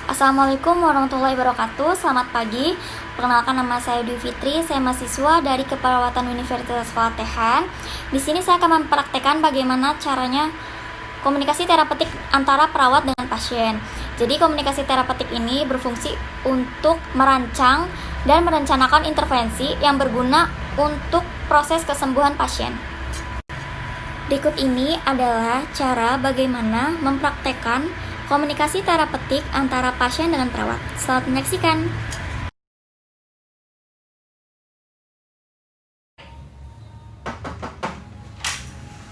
Assalamualaikum warahmatullahi wabarakatuh. Selamat pagi. Perkenalkan, nama saya Dwi Fitri. Saya mahasiswa dari Keperawatan Universitas Pelatehan. Di sini saya akan mempraktekkan bagaimana caranya komunikasi terapeutik antara perawat dengan pasien. Jadi komunikasi terapeutik ini berfungsi untuk merancang dan merencanakan intervensi yang berguna untuk proses kesembuhan pasien. Berikut ini adalah cara bagaimana mempraktekkan komunikasi terapeutik antara pasien dengan perawat. Selamat menyaksikan.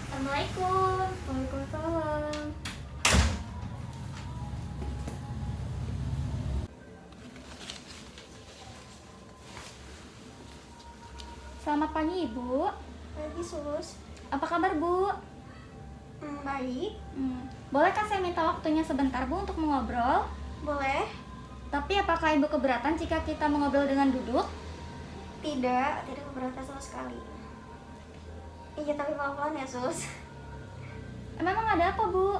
Assalamualaikum. Waalaikumsalam. Selamat pagi, Ibu. Pagi, Sus. Apa kabar, Bu? Baik. Bolehkah saya minta waktunya sebentar, Bu, untuk mengobrol? Boleh? Tapi apakah Ibu keberatan jika kita mengobrol dengan duduk? Tidak keberatan sama sekali. Iya, tapi pelan-pelan ya, Sus. Memang ada apa, Bu?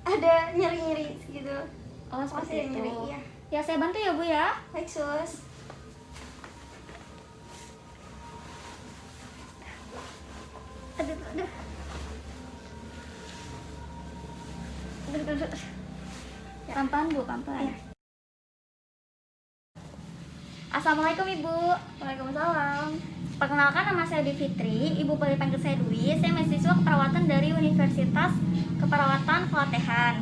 Ada nyeri-nyeri gitu. Oh, seperti Masih ada itu. nyeri, iya. Ya, saya bantu ya, Bu ya. Baik, Sus. Aduh. Pelan-pelan, Bu, pelan-pelan. Iya. Assalamualaikum, Ibu. Waalaikumsalam. Perkenalkan, nama saya Dwi Fitri. Ibu boleh panggil saya Dwi. Saya mahasiswa keperawatan dari Universitas Keperawatan Pelatehan.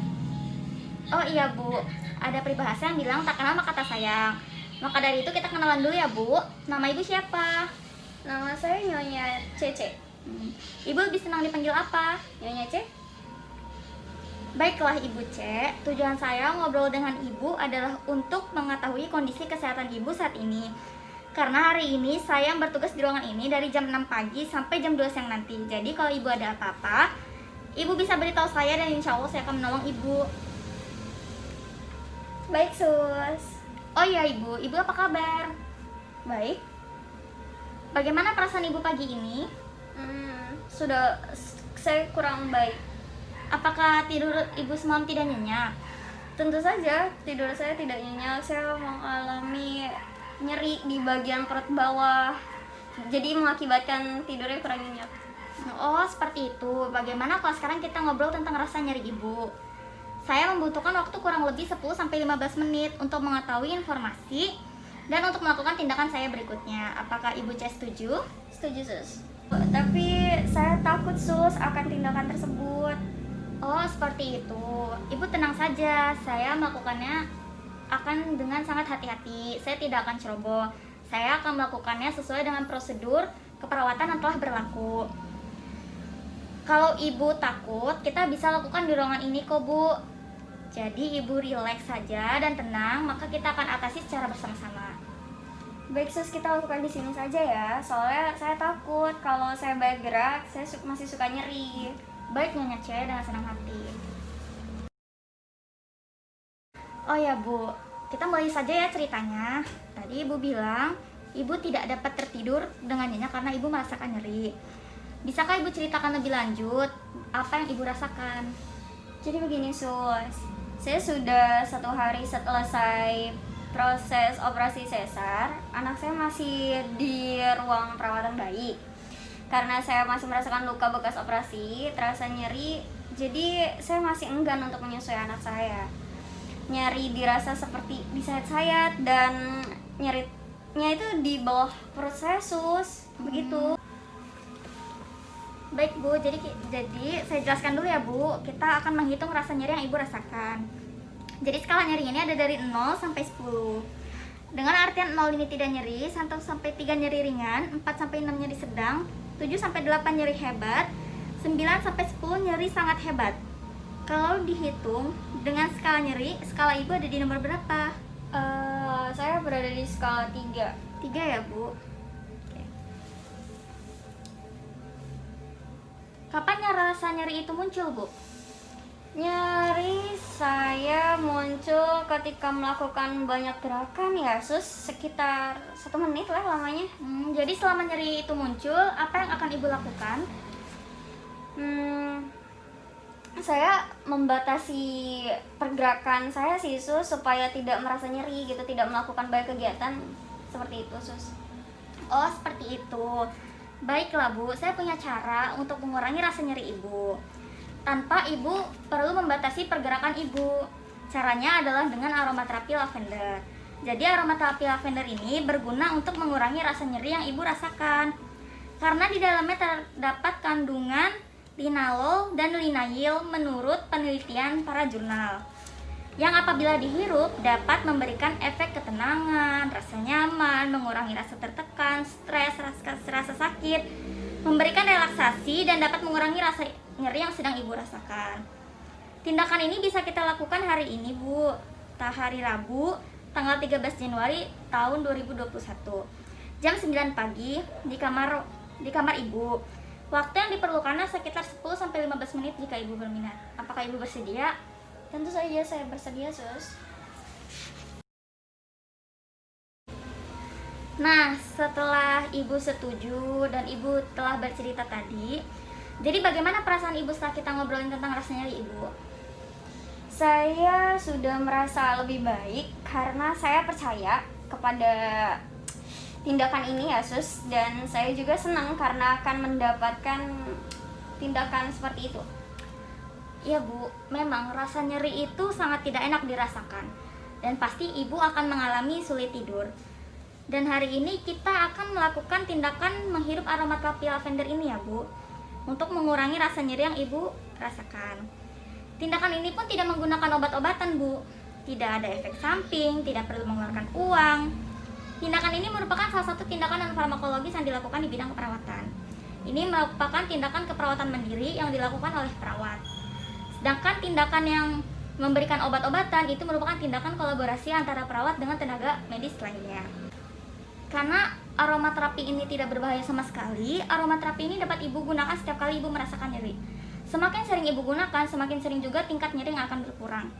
Oh iya, Bu, ada peribahasa yang bilang tak kenal maka tak sayang. Maka dari itu kita kenalan dulu ya, Bu. Nama Ibu siapa? Nama saya Nyonya Cece. Ibu lebih senang dipanggil apa? Nyonya C? Baiklah, Ibu C. Tujuan saya ngobrol dengan Ibu adalah untuk mengetahui kondisi kesehatan Ibu saat ini. Karena hari ini saya bertugas di ruangan ini dari jam 6 pagi sampai jam 2 siang nanti. Jadi kalau Ibu ada apa-apa, Ibu bisa beritahu saya dan insya Allah saya akan menolong Ibu. Baik, Sus. Oh iya, Ibu. Ibu apa kabar? Baik. Bagaimana perasaan Ibu pagi ini? Saya kurang baik. Apakah tidur Ibu semalam tidak nyenyak? Tentu saja tidur saya tidak nyenyak. Saya mengalami nyeri di bagian perut bawah, jadi mengakibatkan tidurnya kurang nyenyak. Oh, seperti itu. Bagaimana kalau sekarang kita ngobrol tentang rasa nyeri Ibu? Saya membutuhkan waktu kurang lebih 10-15 menit untuk mengetahui informasi dan untuk melakukan tindakan saya berikutnya. Apakah Ibu C setuju? Setuju, Sus. Tapi saya takut, Sus, akan tindakan tersebut. Oh, seperti itu. Ibu tenang saja. Saya melakukannya akan dengan sangat hati-hati. Saya tidak akan ceroboh. Saya akan melakukannya sesuai dengan prosedur keperawatan yang telah berlaku. Kalau Ibu takut, kita bisa lakukan di ruangan ini kok, Bu. Jadi Ibu rileks saja dan tenang, maka kita akan atasi secara bersama-sama. Baik, Sus, kita lakukan di sini saja ya. Soalnya saya takut kalau saya banyak gerak, saya masih suka nyeri. Baik, Nyonya C, dengan senang hati. Oh ya, Bu, kita mulai saja ya ceritanya. Tadi Ibu bilang Ibu tidak dapat tertidur dengan nyenyak karena Ibu merasakan nyeri. Bisakah Ibu ceritakan lebih lanjut apa yang Ibu rasakan? Jadi begini, Sus. Saya sudah 1 hari selesai proses operasi sesar. Anak saya masih di ruang perawatan bayi. Karena saya masih merasakan luka bekas operasi, terasa nyeri, jadi saya masih enggan untuk menyusui anak saya. Nyeri dirasa seperti disayat-sayat dan nyerinya itu di bawah perut saya, Sus. Begitu. Baik, Bu, jadi saya jelaskan dulu ya, Bu. Kita akan menghitung rasa nyeri yang Ibu rasakan. Jadi skala nyeri ini ada dari 0 sampai 10. Dengan artian 0 ini tidak nyeri, 1 sampai 3 nyeri ringan, 4 sampai 6 nyeri sedang, 7 sampai 8 nyeri hebat, 9 sampai 10 nyeri sangat hebat. Kalau dihitung dengan skala nyeri, skala Ibu ada di nomor berapa? Saya berada di skala 3. 3 ya, Bu. Oke. Kapan rasa nyeri itu muncul, Bu? Nyeri saya muncul ketika melakukan banyak gerakan ya, Sus. Sekitar 1 menit lah lamanya. Jadi selama nyeri itu muncul, apa yang akan Ibu lakukan? saya membatasi pergerakan saya sih sus, supaya tidak merasa nyeri gitu, tidak melakukan banyak kegiatan seperti itu sus. Oh, seperti itu. Baiklah Bu, saya punya cara untuk mengurangi rasa nyeri Ibu tanpa Ibu perlu membatasi pergerakan Ibu. Caranya adalah dengan aromaterapi lavender. Jadi aromaterapi lavender ini berguna untuk mengurangi rasa nyeri yang Ibu rasakan. Karena di dalamnya terdapat kandungan linalol dan linayil menurut penelitian para jurnal, yang apabila dihirup dapat memberikan efek ketenangan, rasa nyaman, mengurangi rasa tertekan, stres, rasa sakit, memberikan relaksasi, dan dapat mengurangi rasa nyeri yang sedang Ibu rasakan. Tindakan ini bisa kita lakukan hari ini Bu, hari Rabu, tanggal 13 Januari tahun 2021, jam 9 pagi di kamar Ibu. Waktu yang diperlukannya sekitar 10-15 menit jika Ibu berminat. Apakah Ibu bersedia? Tentu saja saya bersedia sus. Nah, setelah Ibu setuju dan Ibu telah bercerita tadi, jadi bagaimana perasaan Ibu setelah kita ngobrolin tentang rasa nyeri Ibu? Saya sudah merasa lebih baik karena saya percaya kepada tindakan ini ya sus, dan saya juga senang karena akan mendapatkan tindakan seperti itu. Iya Bu, memang rasa nyeri itu sangat tidak enak dirasakan dan pasti Ibu akan mengalami sulit tidur. Dan hari ini kita akan melakukan tindakan menghirup aromaterapi lavender ini ya Bu, untuk mengurangi rasa nyeri yang Ibu rasakan. Tindakan ini pun tidak menggunakan obat-obatan Bu, tidak ada efek samping, tidak perlu mengeluarkan uang. Tindakan ini merupakan salah satu tindakan non-farmakologis yang dilakukan di bidang keperawatan. Ini merupakan tindakan keperawatan mandiri yang dilakukan oleh perawat. Sedangkan tindakan yang memberikan obat-obatan itu merupakan tindakan kolaborasi antara perawat dengan tenaga medis lainnya. Karena aromaterapi ini tidak berbahaya sama sekali, aromaterapi ini dapat Ibu gunakan setiap kali Ibu merasakan nyeri. Semakin sering Ibu gunakan, semakin sering juga tingkat nyeri yang akan berkurang.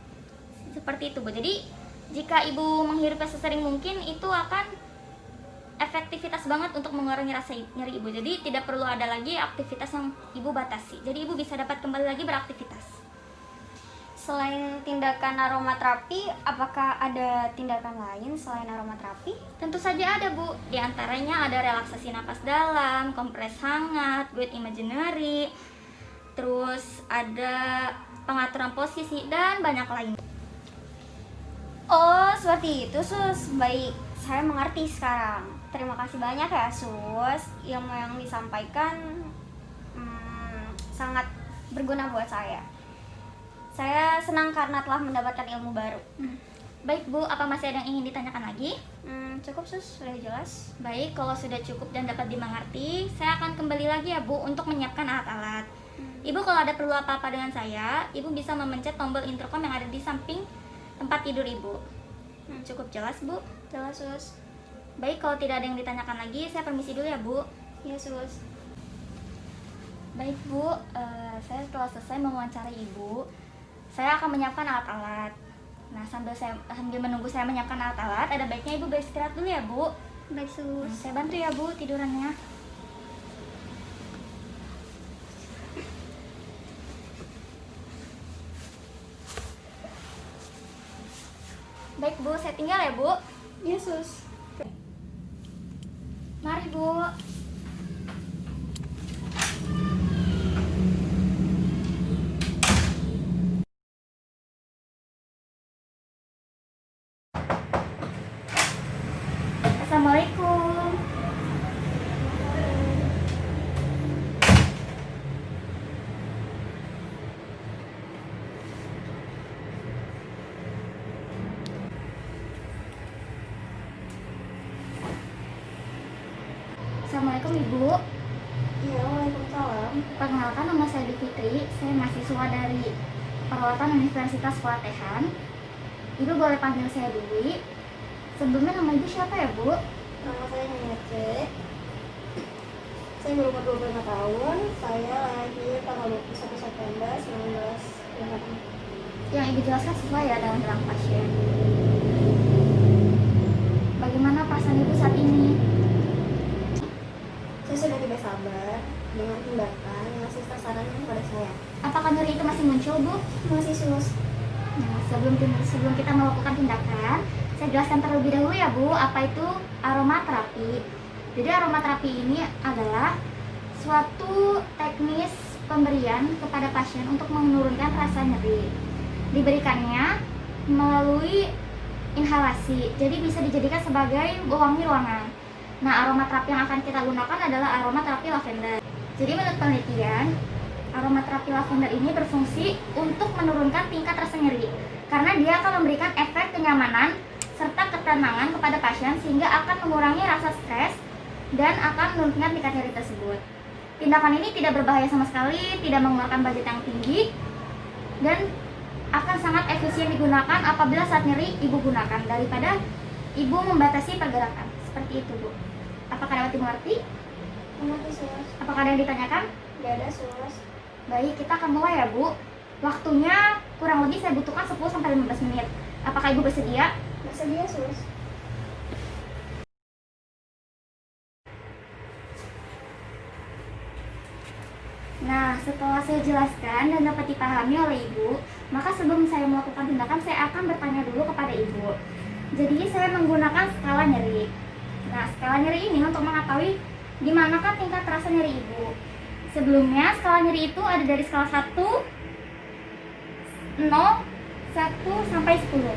Seperti itu Bu. Jadi jika Ibu menghirupnya sesering mungkin, itu akan efektivitas banget untuk mengurangi rasa nyeri Ibu. Jadi tidak perlu ada lagi aktivitas yang Ibu batasi. Jadi Ibu bisa dapat kembali lagi beraktivitas. Selain tindakan aromaterapi, apakah ada tindakan lain selain aromaterapi? Tentu saja ada Bu. Di antaranya ada relaksasi napas dalam, kompres hangat, breath imaginary, terus ada pengaturan posisi dan banyak lain. Oh, seperti itu sus. Baik, saya mengerti sekarang. Terima kasih banyak ya sus. Yang disampaikan sangat berguna buat saya. Saya senang karena telah mendapatkan ilmu baru. Baik Bu, apa masih ada yang ingin ditanyakan lagi? Cukup sus, sudah jelas. Baik, kalau sudah cukup dan dapat dimengerti, saya akan kembali lagi ya Bu untuk menyiapkan alat-alat. Ibu kalau ada perlu apa-apa dengan saya, Ibu bisa memencet tombol intercom yang ada di samping tempat tidur Ibu. Cukup jelas Bu? Jelas sus. Baik, kalau tidak ada yang ditanyakan lagi, saya permisi dulu ya Bu. Ya sus. Baik Bu, saya setelah selesai mewawancarai Ibu, saya akan menyiapkan alat-alat. Nah, sambil menunggu saya menyiapkan alat-alat, ada baiknya Ibu beristirahat dulu ya Bu. Baik sus. Saya bantu ya Bu tidurannya. Baik Bu, saya tinggal ya Bu. Ya sus. Mari Bu. Assalamualaikum. Assalamualaikum Ibu. Iya, waalaikumsalam. Perkenalkan, nama saya Dewi Fitri. Saya mahasiswa dari Perawatan Universitas Pelatehan. Ibu boleh panggil saya Dewi. Sebelumnya nama Ibu siapa ya Bu? Nama saya Nece. Saya berumur 25 tahun. Saya lahir tanggal 21 September 1956. Yang Ibu jelaskan sesuai ya dalam bilang pasien. Bagaimana perasaan Ibu saat ini? Saya sudah tidak sabar dengan tindakan yang suster sarankan kepada saya. Apakah nyeri itu masih muncul, Bu? Masih sus. Nah, sebelum kita melakukan tindakan, saya jelaskan terlebih dahulu ya, Bu, apa itu aromaterapi. Jadi aromaterapi ini adalah suatu teknis pemberian kepada pasien untuk menurunkan rasa nyeri. Diberikannya melalui inhalasi, jadi bisa dijadikan sebagai pewangi ruangan. Nah, aromaterapi yang akan kita gunakan adalah aromaterapi lavender. Jadi menurut penelitian, aromaterapi lavender ini berfungsi untuk menurunkan tingkat rasa nyeri karena dia akan memberikan efek kenyamanan serta ketenangan kepada pasien sehingga akan mengurangi rasa stres dan akan menurunkan tingkat nyeri tersebut. Tindakan ini tidak berbahaya sama sekali, tidak mengeluarkan budget yang tinggi, dan akan sangat efisien digunakan apabila saat nyeri ibu gunakan daripada ibu membatasi pergerakan. Seperti itu, Bu. Apakah dapat dimengerti? Mengerti sus. Apakah ada yang ditanyakan? Tidak ada sus. Baik, kita akan mulai ya, Bu. Waktunya kurang lebih saya butuhkan 10-15 menit. Apakah ibu bersedia? Bersedia sus. Nah, setelah saya jelaskan dan dapat dipahami oleh ibu, maka sebelum saya melakukan tindakan, saya akan bertanya dulu kepada ibu. Jadi, saya menggunakan skala nyeri. Nah, skala nyeri ini untuk mengetahui di manakah tingkat rasa nyeri ibu. Sebelumnya, skala nyeri itu ada dari skala 1, 0, 1 sampai 10.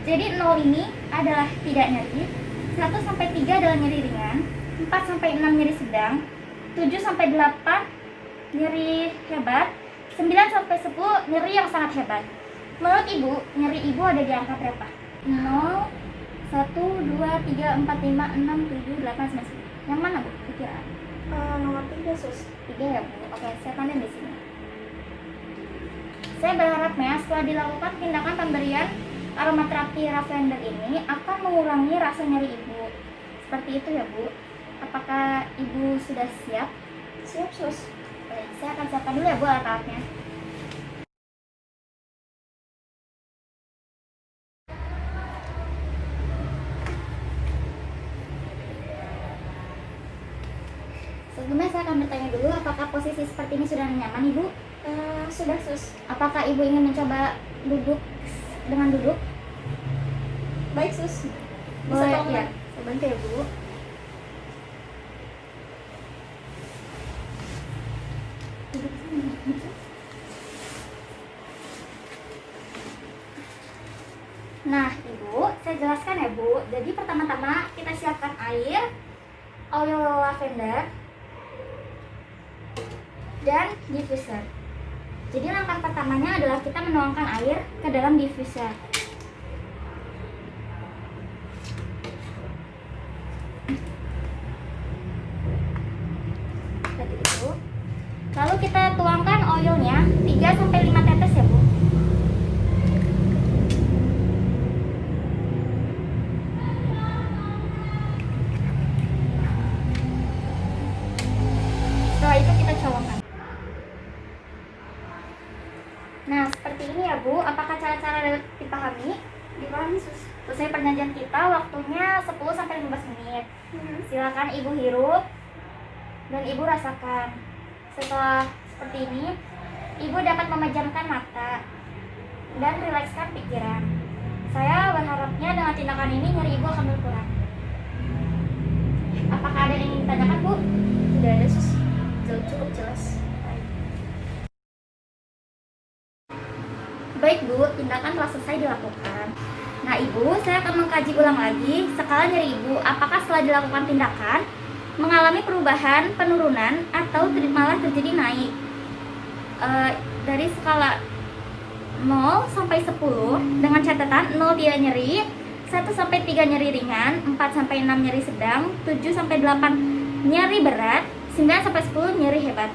Jadi 0 ini adalah tidak nyeri, 1 sampai 3 adalah nyeri ringan, 4 sampai 6 nyeri sedang, 7 sampai 8 nyeri hebat, 9 sampai 10 nyeri yang sangat hebat. Menurut ibu, nyeri ibu ada di angka berapa? 0, 1, 2, 3, 4, 5, 6, 7, 8, 9, 10. Yang mana, Bu? Kira-kira? Nomor 3 sus. 3 ya, Bu. Oke, saya tanda di sini. Saya berharapnya setelah dilakukan tindakan pemberian aromaterapi lavender ini akan mengurangi rasa nyeri ibu. Seperti itu ya, Bu. Apakah ibu sudah siap? Siap sus. Baik, saya akan siapkan dulu ya, Bu, alat-alatnya. Sebelumnya saya akan bertanya dulu, apakah posisi seperti ini sudah nyaman, Ibu? Sudah sus. Apakah Ibu ingin mencoba duduk dengan duduk? Baik sus. Bisa Boleh, tolong ya. Saya bantu ya, Bu. Duduk sini. Nah, Ibu, saya jelaskan ya, Bu. Jadi pertama-tama kita siapkan air, oil lavender, dan diffuser. Jadi langkah pertamanya adalah kita menuangkan air ke dalam diffuser. Seperti itu. Lalu kita tuangkan oilnya 3-5 tetes ya, Bu. Setelah itu kita colokkan. Nah, seperti ini ya, Bu. Apakah cara-cara dapat dipahami? Dipahami sus. Selesai perjanjian kita, waktunya 10-15 menit. Silakan Ibu hirup dan Ibu rasakan. Setelah seperti ini, Ibu dapat memejamkan mata dan rilekskan pikiran. Saya berharapnya dengan tindakan ini nyeri Ibu akan berkurang. Apakah ada yang ingin ditanyakan, Bu? Tidak ada sus. Cukup jelas. Baik, Bu, tindakan telah selesai dilakukan. Nah, Ibu, saya akan mengkaji ulang lagi skala nyeri Ibu. Apakah setelah dilakukan tindakan mengalami perubahan, penurunan, atau malah terjadi naik? Dari skala 0 sampai 10 dengan catatan 0 tidak nyeri, 1 sampai 3 nyeri ringan, 4 sampai 6 nyeri sedang, 7 sampai 8 nyeri berat, 9 sampai 10 nyeri hebat.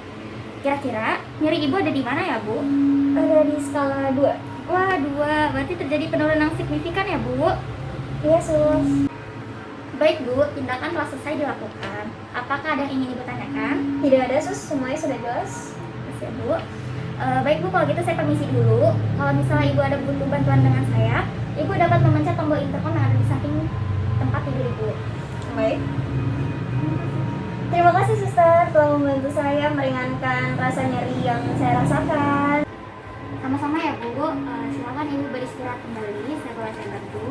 Kira-kira nyeri Ibu ada di mana ya, Bu? Ada di skala 2. Wah, 2. Berarti terjadi penurunan signifikan ya, Bu? Iya sus. Baik, Bu, tindakan telah selesai dilakukan. Apakah ada yang ingin Ibu tanyakan? Tidak ada sus, semuanya sudah jelas. Terus ya, Bu. Baik, Bu, kalau gitu saya permisi dulu. Kalau misalnya Ibu ada butuh bantuan dengan saya, Ibu dapat memencet tombol intercom yang ada di samping tempat tidur Ibu. Baik. Terima kasih suster telah membantu saya meringankan rasa nyeri yang saya rasakan. Sama-sama ya Bu. Silakan Ibu beristirahat kembali. Saya boleh bantu.